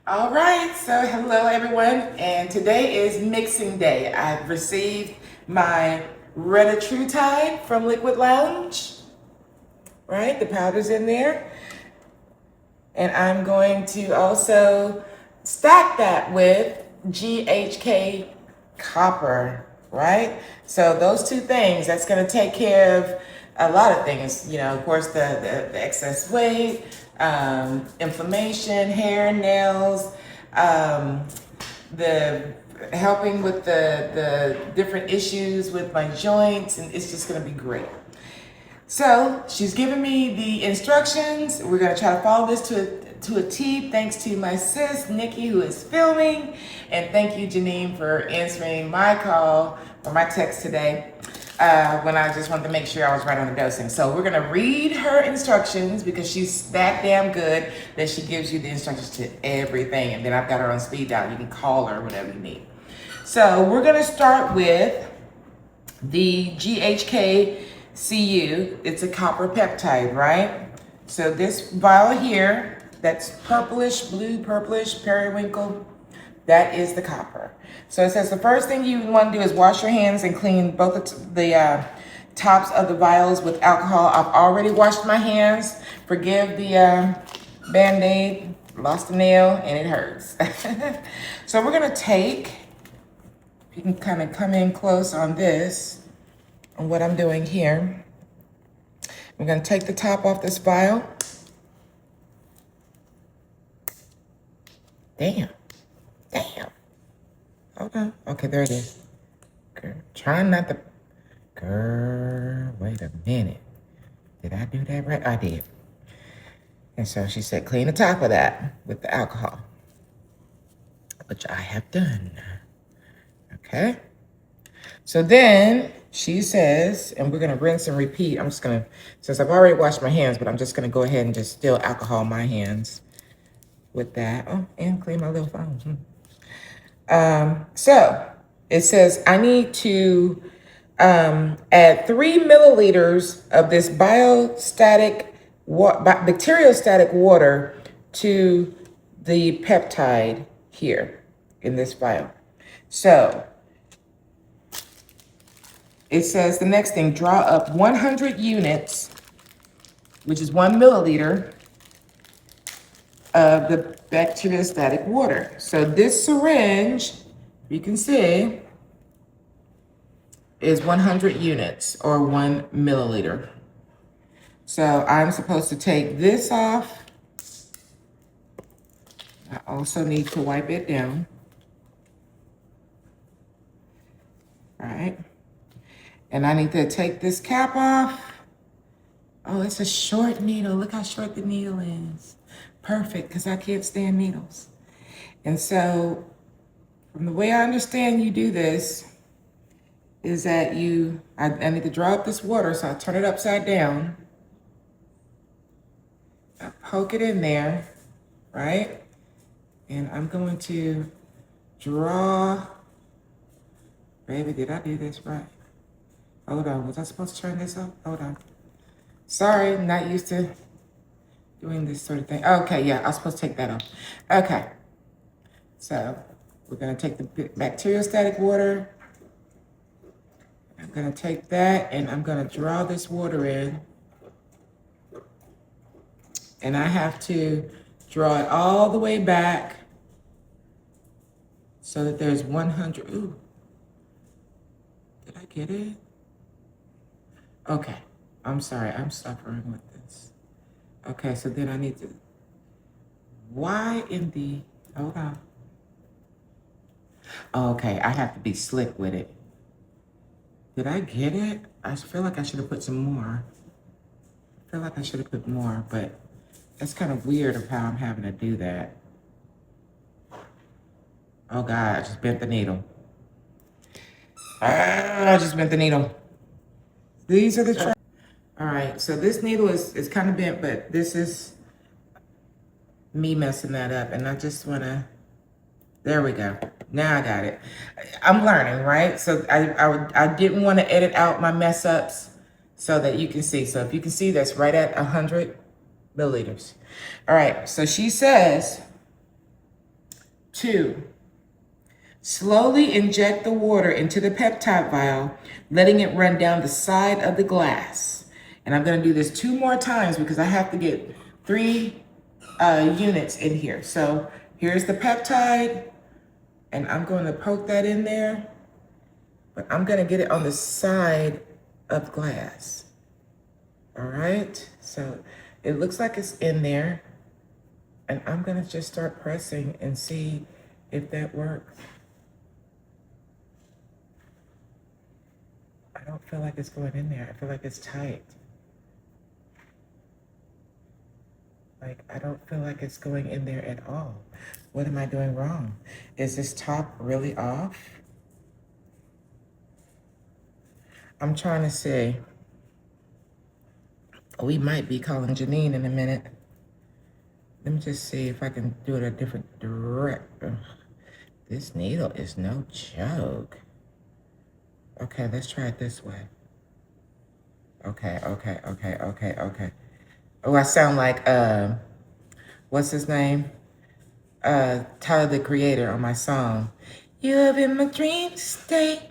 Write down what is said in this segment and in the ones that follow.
All right, so hello everyone, and today is mixing day. I've received my Retatrutide from Liquid Lounge, right? The powder's in there. And I'm going to also stack that with GHK copper, right? So those two things, that's going to take care of a lot of things. You know, of course, the excess weight, inflammation, hair, nails, the helping with the different issues with my joints, and it's just going to be great. So she's giving me the instructions. We're gonna try to follow this to a T, thanks to my sis, Nikki, who is filming. And thank you, Janine, for answering my call or my text today when I just wanted to make sure I was right on the dosing. So we're gonna read her instructions because she's that damn good that she gives you the instructions to everything. And then I've got her on speed dial. You can call her whatever you need. So we're gonna start with the GHK-Cu. It's a copper peptide, right? So this vial here, that's purplish, blue, purplish, periwinkle, that is the copper. So it says the first thing you want to do is wash your hands and clean both the tops of the vials with alcohol. I've already washed my hands. Forgive the Band-Aid, lost a nail, and it hurts. So we're gonna take, you can kind of come in close on this, on what I'm doing here. I'm gonna take the top off this vial. Damn. Hold on. Okay, there it is. Girl, trying not to, girl, wait a minute. Did I do that right? I did. And so she said, clean the top of that with the alcohol, which I have done. Okay. So then she says, and we're gonna rinse and repeat. I'm just gonna, since I've already washed my hands, but I'm just gonna go ahead and just still alcohol my hands with that. Oh, and clean my little phone. So it says I need to add 3 milliliters of this bacteriostatic water to the peptide here in this vial. So it says the next thing, draw up 100 units, which is 1 milliliter of the bacteriostatic water. So this syringe, you can see, is 100 units or 1 milliliter. So I'm supposed to take this off. I also need to wipe it down. All right. And I need to take this cap off. Oh, it's a short needle. Look how short the needle is. Perfect, because I can't stand needles. And so, from the way I understand you do this, is that I need to draw up this water, so I turn it upside down. I poke it in there, right? And I'm going to draw, baby, did I do this right? Hold on, was I supposed to turn this up? Hold on. Sorry, not used to doing this sort of thing. Okay, yeah, I was supposed to take that off. Okay, so we're gonna take the bacteriostatic water. I'm gonna take that and I'm gonna draw this water in. And I have to draw it all the way back so that there's 100, ooh. Did I get it? Okay, I'm sorry, I'm suffering with this. Okay, so then I need to, why in the, hold on. Okay, I have to be slick with it. Did I get it? I feel like I should have put some more. I feel like I should have put more, but that's kind of weird of how I'm having to do that. Oh God, I just bent the needle. I just bent the needle. These are the all right, so this needle is kind of bent, but this is me messing that up. And I just want to, there we go. Now I got it. I'm learning, right? So I didn't want to edit out my mess ups so that you can see. So if you can see, that's right at 100 milliliters. All right, so she says 2, slowly inject the water into the peptide vial, letting it run down the side of the glass. And I'm going to do this 2 more times because I have to get 3 units in here. So here's the peptide, and I'm going to poke that in there, but I'm going to get it on the side of glass. All right, so it looks like it's in there, and I'm going to just start pressing and see if that works. I don't feel like it's going in there. I feel like it's tight. Like, I don't feel like it's going in there at all. What am I doing wrong? Is this top really off? I'm trying to see. We might be calling Janine in a minute. Let me just see if I can do it a different direction. This needle is no joke. Okay, let's try it this way. Okay. Oh, I sound like, what's his name? Tyler, the Creator, on my song. You're in my dream state.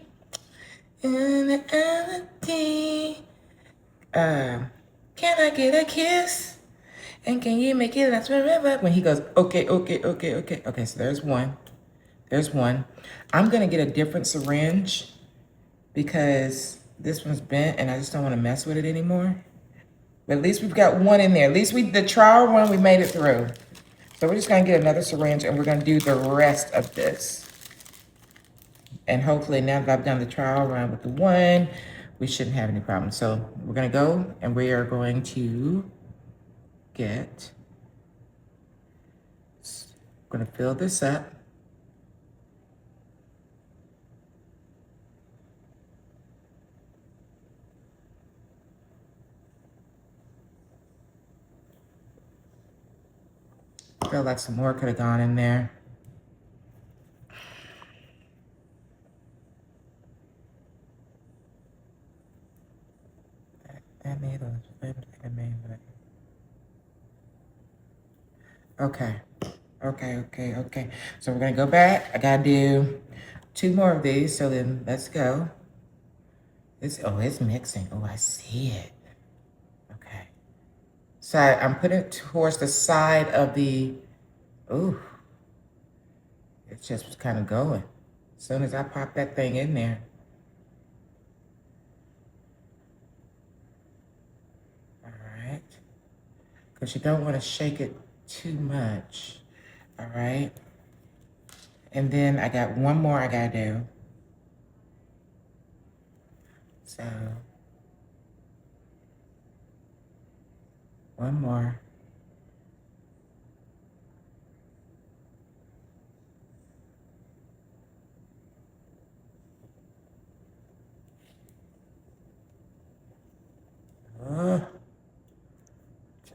In the melody. Can I get a kiss? And can you make it last forever? When he goes, okay. Okay, so there's one. There's one. I'm going to get a different syringe because this one's bent and I just don't want to mess with it anymore. But at least we've got one in there. At least the trial run, we made it through. So we're just going to get another syringe and we're going to do the rest of this. And hopefully now that I've done the trial run with the one, we shouldn't have any problems. So we're going to go and we are going to get, I'm going to fill this up. I feel like some more could have gone in there. That needle is amazing. Okay. So we're gonna go back. I gotta do 2 more of these. So then let's go. It's mixing. Oh, I see it. Okay. So I'm putting it towards the side of the. Ooh. It's just kind of going. As soon as I pop that thing in there. All right. Because you don't want to shake it too much. All right. And then I got one more I gotta do. So, one more.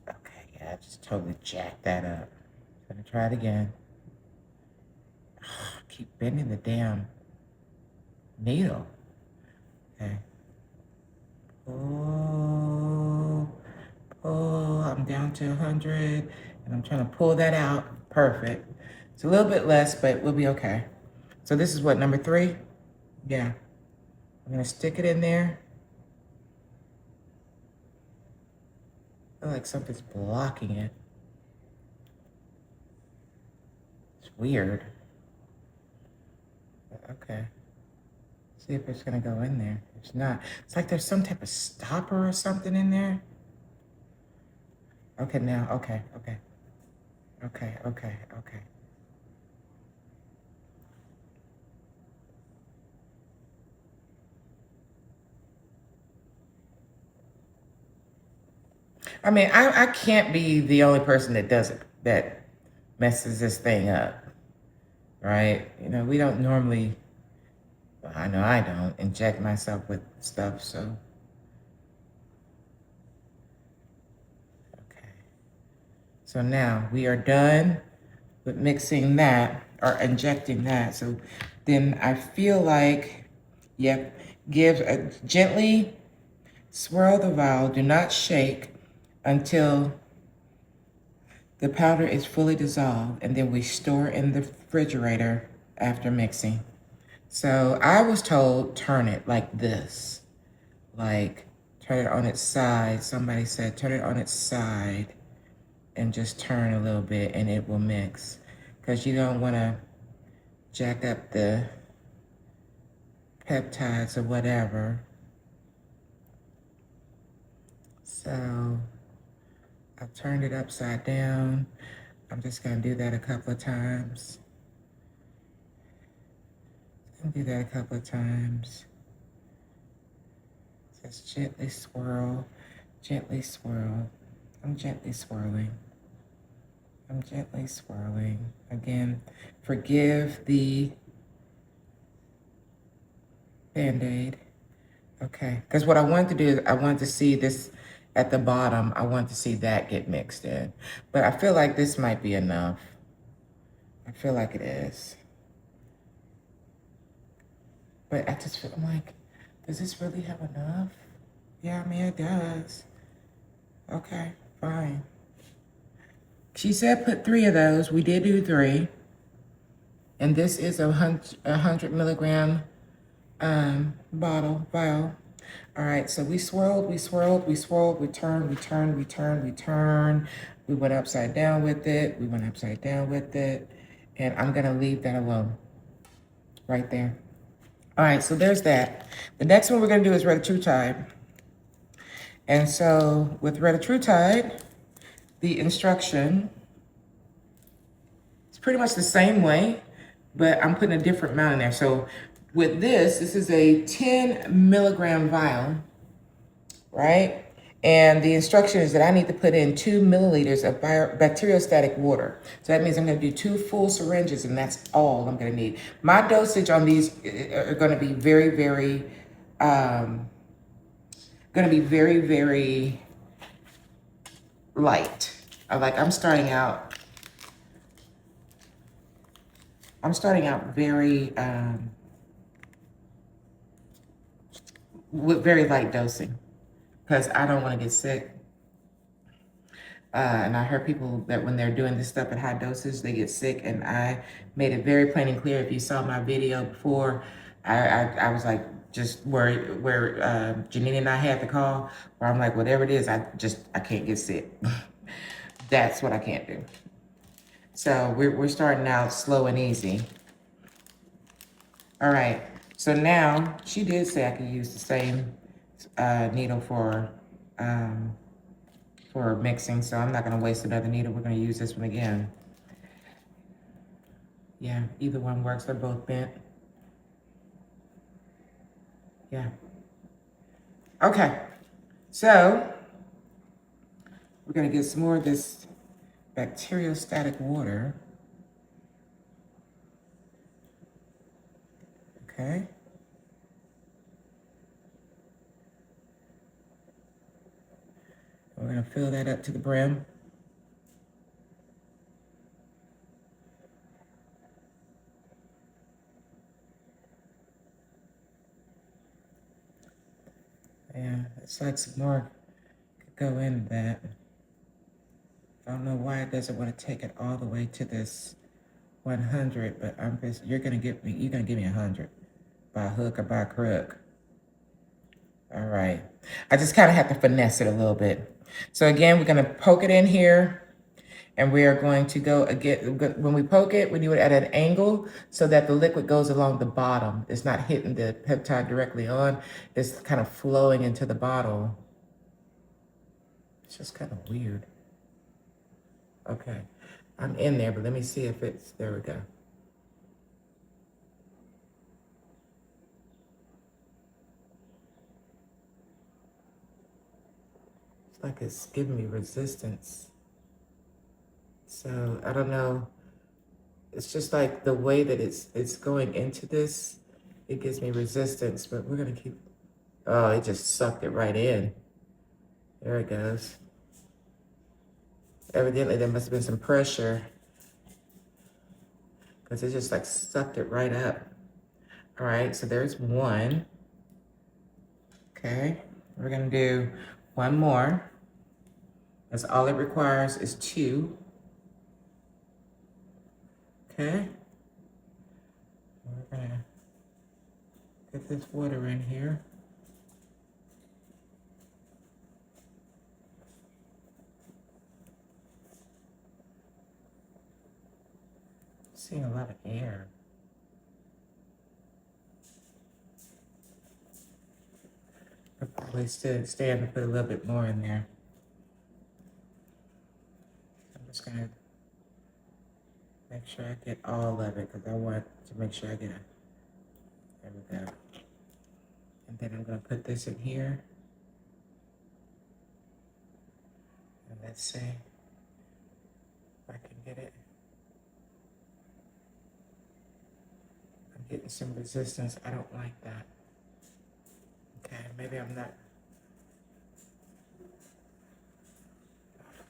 Okay, yeah, I just totally jacked that up. Gonna try it again. Keep bending the damn needle. Okay. Pull. I'm down to 100, and I'm trying to pull that out. Perfect. It's a little bit less, but we'll be okay. So this is what, number 3? Yeah. I'm gonna stick it in there. I feel like something's blocking it. It's weird. Okay. See if it's gonna go in there. It's not. It's like there's some type of stopper or something in there. Okay, now, okay. I mean, I can't be the only person that does it, that messes this thing up, right? You know, we don't normally, well, I know I don't inject myself with stuff, so. Okay. So now we are done with mixing that or injecting that. So then I feel like, yep, gently swirl the vial, do not shake until the powder is fully dissolved, and then we store in the refrigerator after mixing. So I was told turn it like this, like turn it on its side. Somebody said turn it on its side and just turn a little bit and it will mix, because you don't want to jack up the peptides or whatever. So I've turned it upside down. I'm just going to do that a couple of times. Do that a couple of times. Just gently swirl, gently swirl. I'm gently swirling. I'm gently swirling. Again, forgive the Band-Aid. Okay, because what I wanted to do is I wanted to see this at the bottom. I want to see that get mixed in. But I feel like this might be enough. I feel like it is. But I just feel, I'm like, does this really have enough? Yeah, I mean, it does. Okay, fine. She said put 3 of those. We did do 3. And this is a 100 milligram vial. All right, so we swirled, we swirled, we swirled, we turned, we turned, we turned, we turned. We went upside down with it. We went upside down with it. And I'm gonna leave that alone right there. All right, so there's that. The next one we're gonna do is Retatrutide. And so with Retatrutide, the instruction, it's pretty much the same way, but I'm putting a different amount in there. So with this is a 10 milligram vial, right? And the instruction is that I need to put in 2 milliliters of bacteriostatic water. So that means I'm gonna do 2 full syringes, and that's all I'm gonna need. My dosage on these are gonna be very, very, very light. I'm starting out very, with very light dosing, because I don't want to get sick. And I heard people that when they're doing this stuff at high doses, they get sick. And I made it very plain and clear. If you saw my video before, I was like, just where Janine and I had the call, where I'm like, whatever it is, I can't get sick. That's what I can't do. So we're starting out slow and easy. All right. So now she did say I could use the same needle for mixing. So I'm not going to waste another needle. We're going to use this one again. Yeah, either one works. They're both bent. Yeah. Okay. So we're going to get some more of this bacteriostatic water. Okay. We're going to fill that up to the brim. Yeah, it's like some more could go into that. I don't know why it doesn't want to take it all the way to this 100, but you're going to give me 100 by hook or by crook. All right. I just kind of have to finesse it a little bit. So again, we're going to poke it in here, and we are going to go again. When we poke it, we do it at an angle so that the liquid goes along the bottom. It's not hitting the peptide directly on. It's kind of flowing into the bottle. It's just kind of weird. Okay. I'm in there, but let me see if there we go. It's like it's giving me resistance. So I don't know. It's just like the way that it's going into this, it gives me resistance, but we're gonna keep, oh, it just sucked it right in. There it goes. Evidently there must have been some pressure, because it just like sucked it right up. All right, so there's one. Okay, we're gonna do one more. That's all it requires is 2. Okay, We're gonna get this water in here. Seeing a lot of air. I'll probably stand to put a little bit more in there. I'm just gonna make sure I get all of it because I want to make sure I get there we go. And then I'm gonna put this in here. And let's see if I can get it. I'm getting some resistance. I don't like that. Okay, maybe I'm not.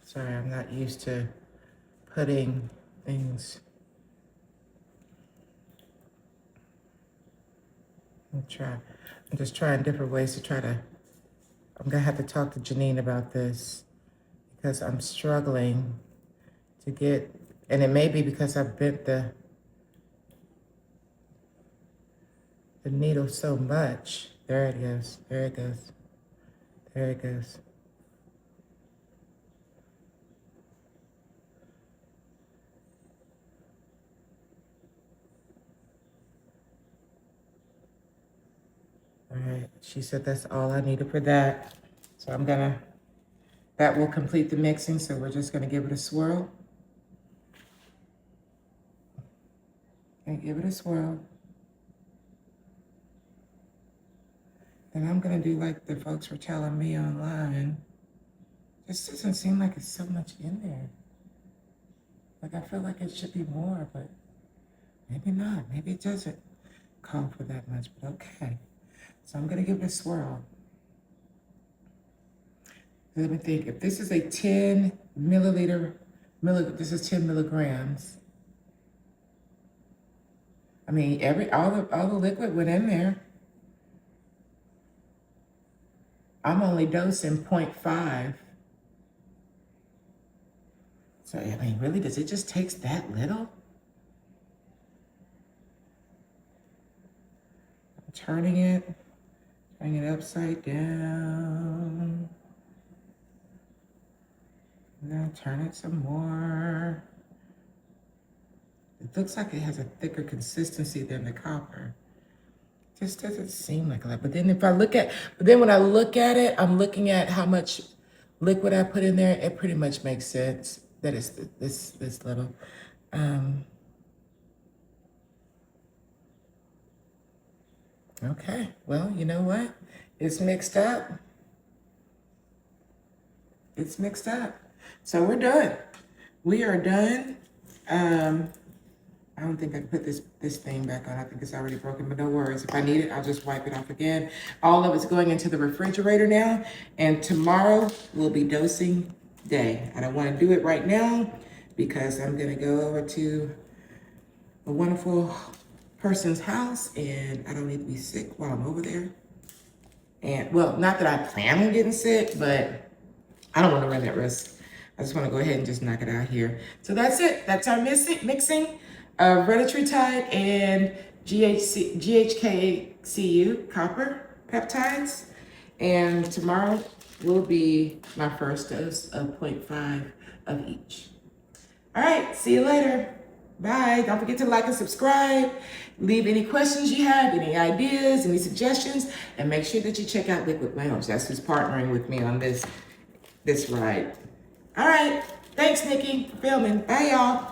Sorry, I'm not used to putting things. I'm just trying different ways to try to. I'm gonna have to talk to Janine about this because I'm struggling to get, and it may be because I bent the needle so much. There it goes. There it goes. There it goes. All right, she said that's all I needed for that. So that will complete the mixing. So we're just gonna give it a swirl. And give it a swirl. And I'm gonna do like the folks were telling me online. This doesn't seem like it's so much in there. Like I feel like it should be more, but maybe not. Maybe it doesn't call for that much, but okay. So I'm gonna give it a swirl. Let me think, if this is a 10 this is 10 milligrams. I mean, all the liquid went in there. I'm only dosing 0.5. So, I mean, really, does it just take that little? I'm turning it upside down. Now turn it some more. It looks like it has a thicker consistency than the copper. Just doesn't seem like that. But then when I look at it, I'm looking at how much liquid I put in there. It pretty much makes sense that it's this little. Okay, well, you know what? It's mixed up. It's mixed up. So we're done. We are done. I don't think I can put this thing back on. I think it's already broken, but no worries. If I need it, I'll just wipe it off again. All of it's going into the refrigerator now, and tomorrow will be dosing day. I don't want to do it right now because I'm gonna go over to a wonderful person's house, and I don't need to be sick while I'm over there. And well, not that I plan on getting sick, but I don't want to run that risk. I just want to go ahead and just knock it out here. So that's it. That's our mixing of Retatrutide and GHK-Cu copper peptides. And tomorrow will be my first dose of 0.5 of each. All right, see you later. Bye. Don't forget to like and subscribe. Leave any questions you have, any ideas, any suggestions, and make sure that you check out Liquid Lounge. That's who's partnering with me on this ride. All right. Thanks, Nikki, for filming. Bye, y'all.